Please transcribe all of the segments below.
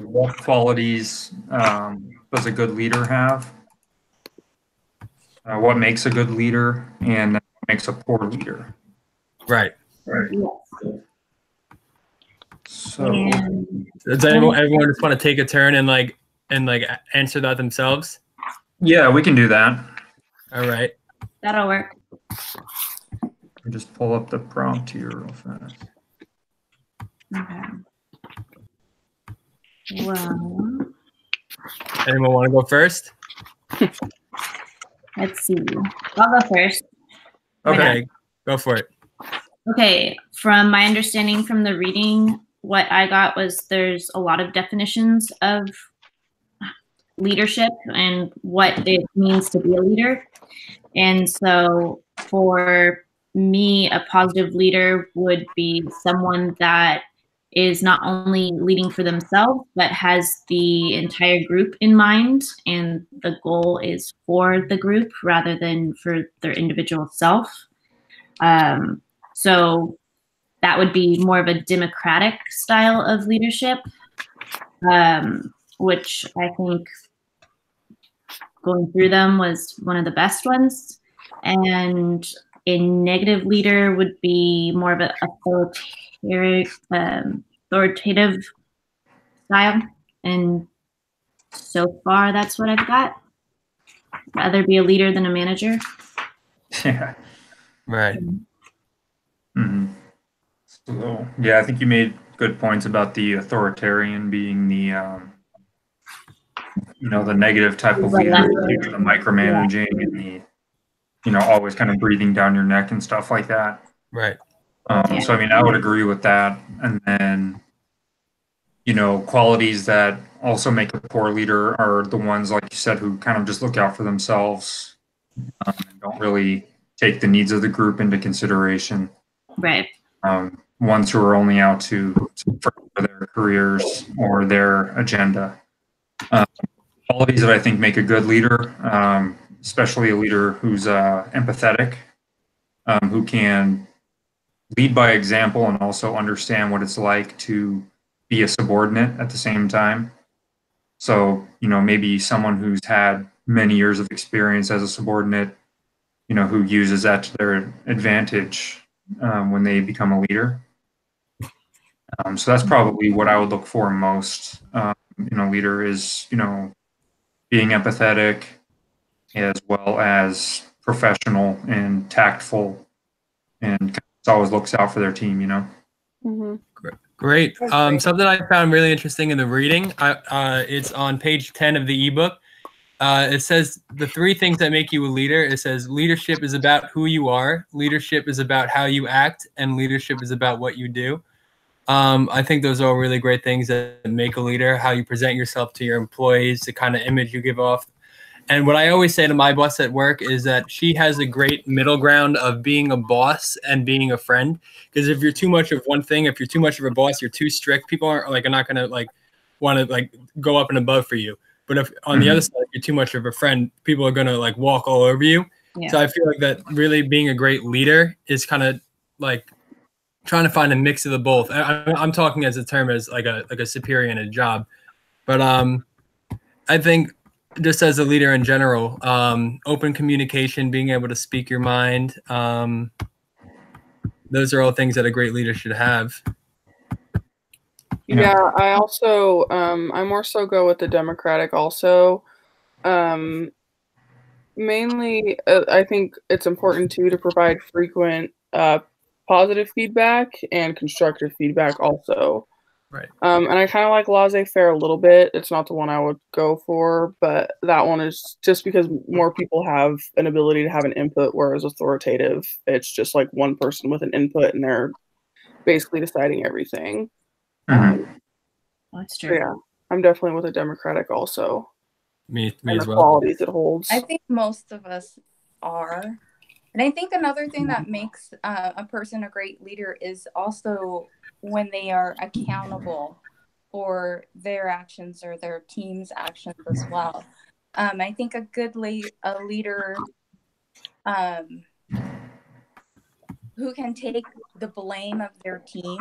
What qualities does a good leader have? What makes a good leader, and what makes a poor leader? Right. Yes. So, does everyone just want to take a turn and answer that themselves? Yeah, we can do that. All right. That'll work. I'll just pull up the prompt here real fast. Okay. Well, anyone want to go first? Let's see. I'll go first. Okay, go for it. Okay, from my understanding from the reading, what I got was there's a lot of definitions of leadership and what it means to be a leader. And so for me, a positive leader would be someone that is not only leading for themselves, but has the entire group in mind. And the goal is for the group rather than for their individual self. So that would be more of a democratic style of leadership, which I think going through them was one of the best ones. And a negative leader would be more of an authoritative style. And so far, that's what I've got. Rather be a leader than a manager. Yeah. Right. Mm-hmm. So, yeah, I think you made good points about the authoritarian being the, the negative type of leader, the micromanaging and the, always kind of breathing down your neck and stuff like that. Right. So, I mean, I would agree with that. And then, qualities that also make a poor leader are the ones, like you said, who kind of just look out for themselves and don't really take the needs of the group into consideration. Right. Ones who are only out to further their careers or their agenda. Qualities that I think make a good leader, especially a leader who's empathetic, who can lead by example and also understand what it's like to be a subordinate at the same time. So, maybe someone who's had many years of experience as a subordinate, who uses that to their advantage when they become a leader. So that's probably what I would look for most in a leader is, being empathetic as well as professional and tactful and always looks out for their team, Mm-hmm. Great. Something I found really interesting in the reading, it's on page 10 of the ebook. It says the 3 things that make you a leader. It says leadership is about who you are, leadership is about how you act, and leadership is about what you do. I think those are really great things that make a leader, how you present yourself to your employees, the kind of image you give off. And what I always say to my boss at work is that she has a great middle ground of being a boss and being a friend. Because if you're too much of one thing, if you're too much of a boss, you're too strict, people are not going to want to go up and above for you. But if on the other side, if you're too much of a friend, people are going to walk all over you. Yeah. So I feel like that really being a great leader is kind of trying to find a mix of the both. I'm talking as a term as like a superior in a job, but I think just as a leader in general, open communication, being able to speak your mind, those are all things that a great leader should have. Yeah, I also I more so go with the Democratic also. Mainly, I think it's important too to provide frequent positive feedback and constructive feedback also. Right. And I kind of like laissez-faire a little bit. It's not the one I would go for, but that one is just because more people have an ability to have an input, whereas authoritative, it's just like one person with an input and they're basically deciding everything. That's true. Yeah, I'm definitely with a Democratic also. Me and as the well. qualities it holds. I think most of us are. And I think another thing that makes a person a great leader is also when they are accountable for their actions or their team's actions as well. I think a good leader who can take the blame of their team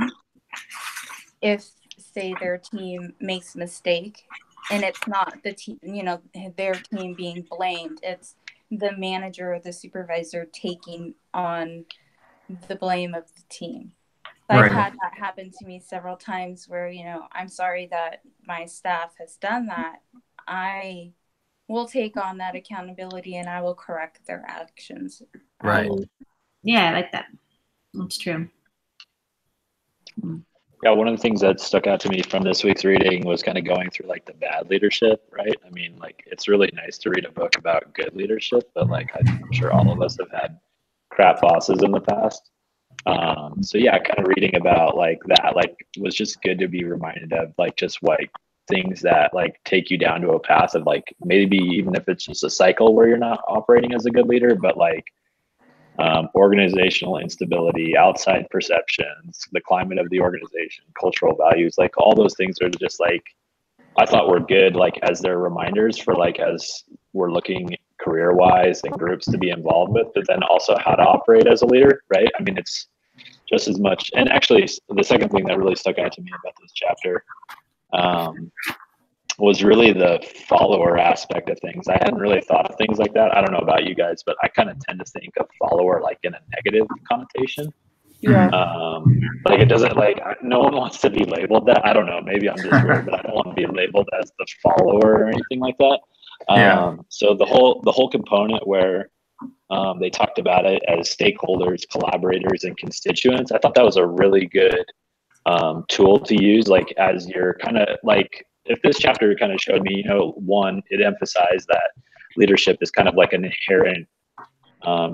if, say their team makes a mistake, and it's not the team, their team being blamed. It's the manager or the supervisor taking on the blame of the team. So I've had that happen to me several times where, I'm sorry that my staff has done that. I will take on that accountability and I will correct their actions. Right. Yeah, I like that. That's true. Yeah, one of the things that stuck out to me from this week's reading was kind of going through like the bad leadership, right? I mean, like it's really nice to read a book about good leadership, but like I'm sure all of us have had crap bosses in the past. So yeah, kind of reading about like that, like was just good to be reminded of like just like things that like take you down to a path of like maybe even if it's just a cycle where you're not operating as a good leader, but like organizational instability, outside perceptions, the climate of the organization, cultural values, like all those things are just like, I thought were good, like as their reminders for like, as we're looking career wise and groups to be involved with, but then also how to operate as a leader, right? I mean, it's just as much. And actually the second thing that really stuck out to me about this chapter was really the follower aspect of things. I hadn't really thought of things like that. I don't know about you guys, but I kind of tend to think of follower like in a negative connotation. Yeah. Like it doesn't like, no one wants to be labeled that. I don't know, maybe I'm just weird, but I don't want to be labeled as the follower or anything like that. So the whole component where they talked about it as stakeholders, collaborators, and constituents, I thought that was a really good tool to use, like as you're kind of like, if this chapter kind of showed me, one, it emphasized that leadership is kind of like an inherent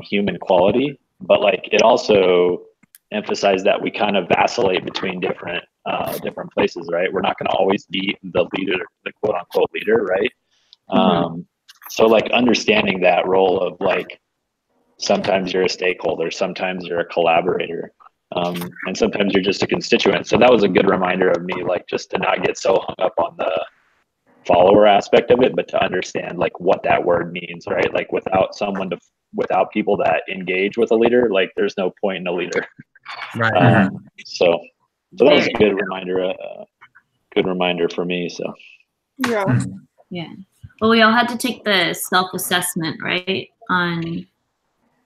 human quality, but like it also emphasized that we kind of vacillate between different places, right? We're not going to always be the leader, the quote unquote leader, right? So like understanding that role of like, sometimes you're a stakeholder, sometimes you're a collaborator, and sometimes you're just a constituent. So that was a good reminder of me, like just to not get so hung up on the follower aspect of it, but to understand like what that word means, right? Like without people that engage with a leader, like there's no point in a leader. Right. So that was a good reminder for me. So yeah. Well, we all had to take the self-assessment, right,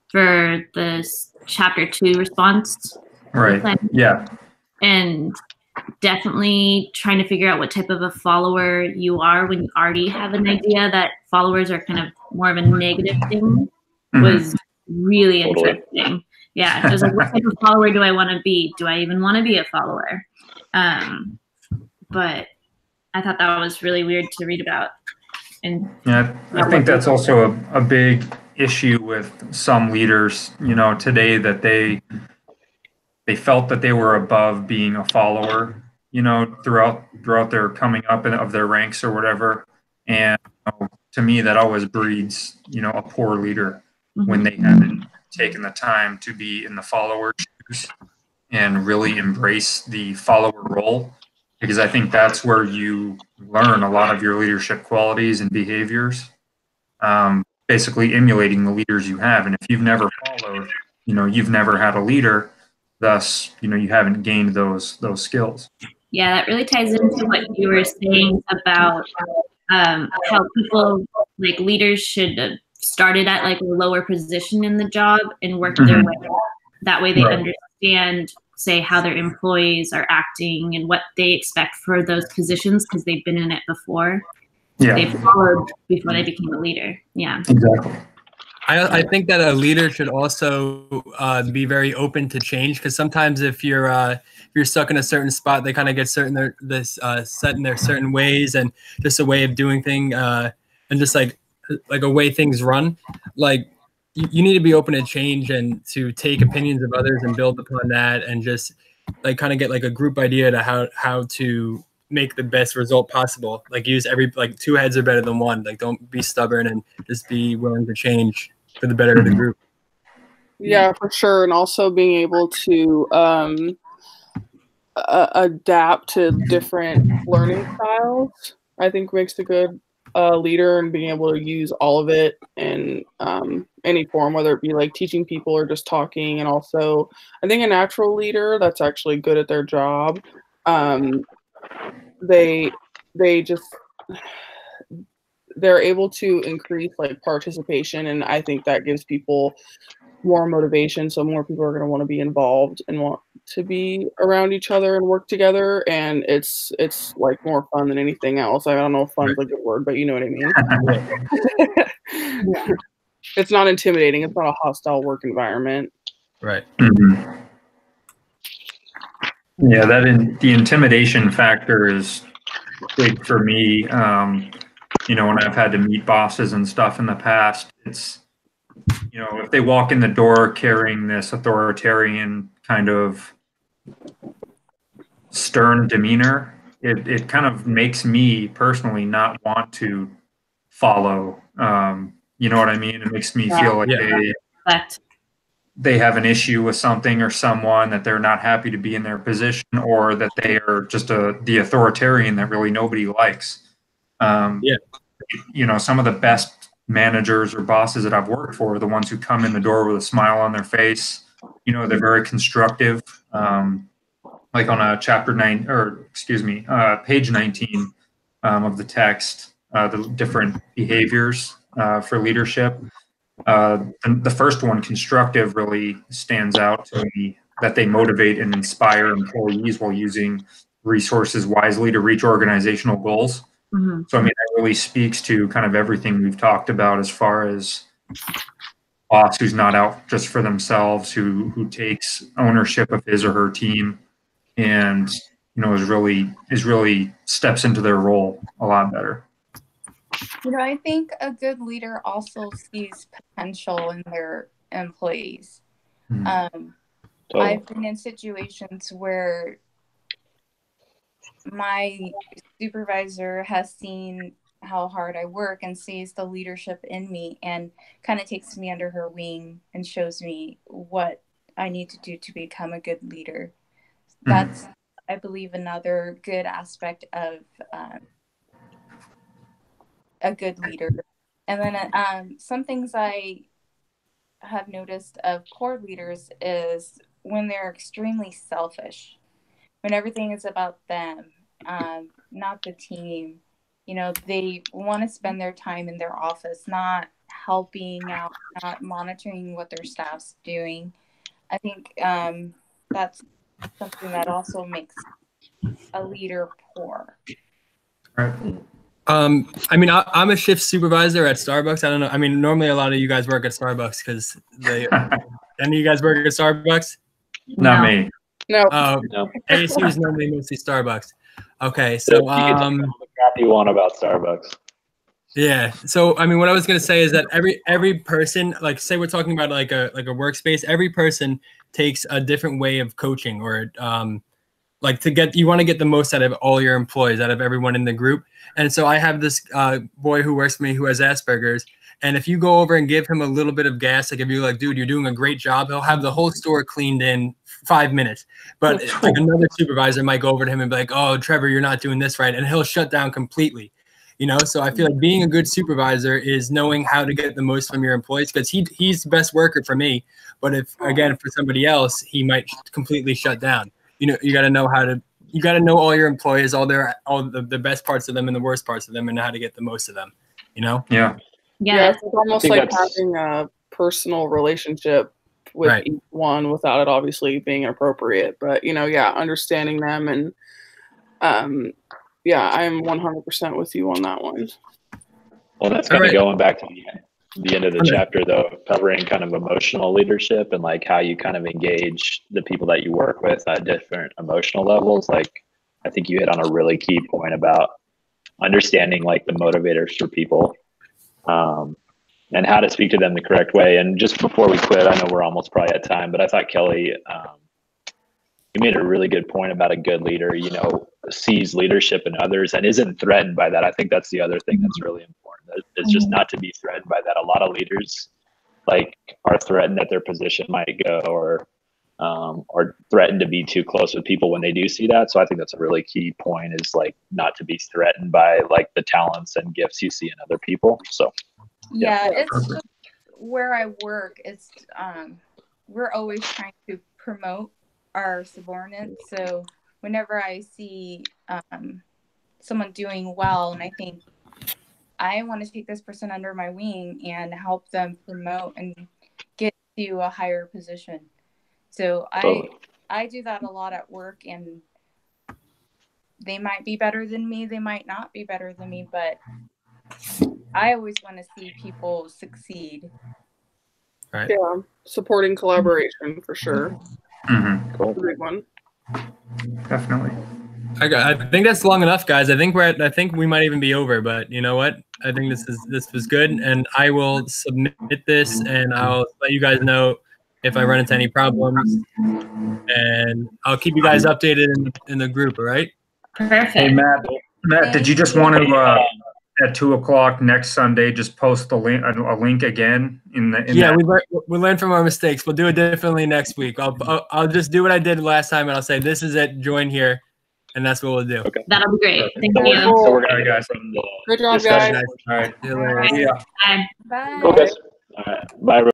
for this chapter 2 response. Right. Yeah. And definitely trying to figure out what type of a follower you are when you already have an idea that followers are kind of more of a negative thing was really interesting. Yeah. It was like, what type of follower do I want to be? Do I even want to be a follower? But I thought that was really weird to read about. And yeah, I think that's also a big issue with some leaders, today, that they felt that they were above being a follower, throughout their coming up of their ranks or whatever. And to me, that always breeds, a poor leader when they haven't taken the time to be in the follower shoes and really embrace the follower role. Because I think that's where you learn a lot of your leadership qualities and behaviors, basically emulating the leaders you have. And if you've never followed, you've never had a leader, thus, you haven't gained those skills. Yeah, that really ties into what you were saying about how people, like leaders, should have started at like a lower position in the job and worked their way up. That way they understand, say, how their employees are acting and what they expect for those positions because they've been in it before. Yeah. They followed before they became a leader. Yeah. Exactly. I think that a leader should also be very open to change, because sometimes if you're stuck in a certain spot, they kind of get set in their certain ways and just a way of doing things, and just like a way things run. Like you need to be open to change and to take opinions of others and build upon that, and just like kind of get like a group idea to how to make the best result possible. Like use two heads are better than one. Like don't be stubborn and just be willing to change for the better of the group. Yeah, for sure. And also being able to adapt to different learning styles, I think makes a good leader, and being able to use all of it in any form, whether it be like teaching people or just talking. And also I think a natural leader that's actually good at their job they just they're able to increase like participation, and I think that gives people more motivation, so more people are going to want to be involved and want to be around each other and work together, and it's like more fun than anything else. I don't know if fun's a good word, but you know what I mean. Yeah. It's not intimidating. It's not a hostile work environment. Right. Mm-hmm. Yeah, the intimidation factor is big for me. You know, when I've had to meet bosses and stuff in the past, it's, you know, if they walk in the door carrying this authoritarian kind of stern demeanor, it kind of makes me personally not want to follow. You know what I mean? It makes me feel like they have an issue with something or someone, that they're not happy to be in their position, or that they are just the authoritarian that really nobody likes. You know, some of the best managers or bosses that I've worked for are the ones who come in the door with a smile on their face. You know, they're very constructive. Like on a page 19 of the text, the different behaviors for leadership. The first one, constructive, really stands out to me, that they motivate and inspire employees while using resources wisely to reach organizational goals. Mm-hmm. So, I mean, that really speaks to kind of everything we've talked about as far as boss who's not out just for themselves, who takes ownership of his or her team, and, you know, is really steps into their role a lot better. You know, I think a good leader also sees potential in their employees. I've been in situations where my supervisor has seen how hard I work and sees the leadership in me, and kind of takes me under her wing and shows me what I need to do to become a good leader. That's, I believe, another good aspect of a good leader. And then some things I have noticed of poor leaders is when they're extremely selfish, when everything is about them, not the team. You know, they want to spend their time in their office, not helping out, not monitoring what their staff's doing. I think that's something that also makes a leader poor. Right. I mean, I'm a shift supervisor at Starbucks. I don't know. I mean, normally a lot of you guys work at Starbucks because any of you guys work at Starbucks? Not me. No. No. ASU is normally mostly Starbucks. Okay, so you can tell me all the crap you want about Starbucks. Yeah. So I mean, what I was gonna say is that every person, like, say we're talking about like a workspace, every person takes a different way of coaching, or like you want to get the most out of all your employees, out of everyone in the group. And so I have this boy who works for me who has Asperger's. And if you go over and give him a little bit of gas, like if you're like, dude, you're doing a great job, he'll have the whole store cleaned in 5 minutes. But like another supervisor might go over to him and be like, oh, Trevor, you're not doing this right. And he'll shut down completely. You know, so I feel like being a good supervisor is knowing how to get the most from your employees, because he's the best worker for me. But if, again, for somebody else, he might completely shut down. You know, you got to know all your employees, all the best parts of them and the worst parts of them, and how to get the most of them, you know? Yeah. It's almost like having a personal relationship with each one without it obviously being inappropriate. But, you know, understanding them, and I'm 100% with you on that one. Well, that's kind of going back to the end of the chapter, though, covering kind of emotional leadership and like how you kind of engage the people that you work with at different emotional levels. Like, I think you hit on a really key point about understanding like the motivators for people, and how to speak to them the correct way. And just before we quit, I know we're almost probably at time, but I thought Kelly, you made a really good point about a good leader, you know, sees leadership in others and isn't threatened by that. I think that's the other thing that's really important. It's just not to be threatened by that. A lot of leaders like are threatened that their position might go, or threatened to be too close with people when they do see that. So I think that's a really key point, is like not to be threatened by like the talents and gifts you see in other people. So it's just where I work. It's we're always trying to promote our subordinates. So whenever I see someone doing well, and I think I want to take this person under my wing and help them promote and get to a higher position. So I do that a lot at work, and they might be better than me, they might not be better than me, but I always want to see people succeed. Right. Yeah, supporting collaboration for sure. Cool. Big one. Definitely. I think that's long enough, guys. I think we might even be over, but you know what? I think this was good, and I will submit this, and I'll let you guys know if I run into any problems, and I'll keep you guys updated in the group. All right? Perfect. Hey, Matt, did you just want to at 2:00 next Sunday just post a link again in we learned from our mistakes. We'll do it differently next week. I'll just do what I did last time, and I'll say this is it. Join here. And that's what we'll do. Okay. That'll be great. Thank So you. so we're gonna guys. from the Good job, discussion. guys. All right. See you later. Bye. Bye. Cool, guys. All right. Bye.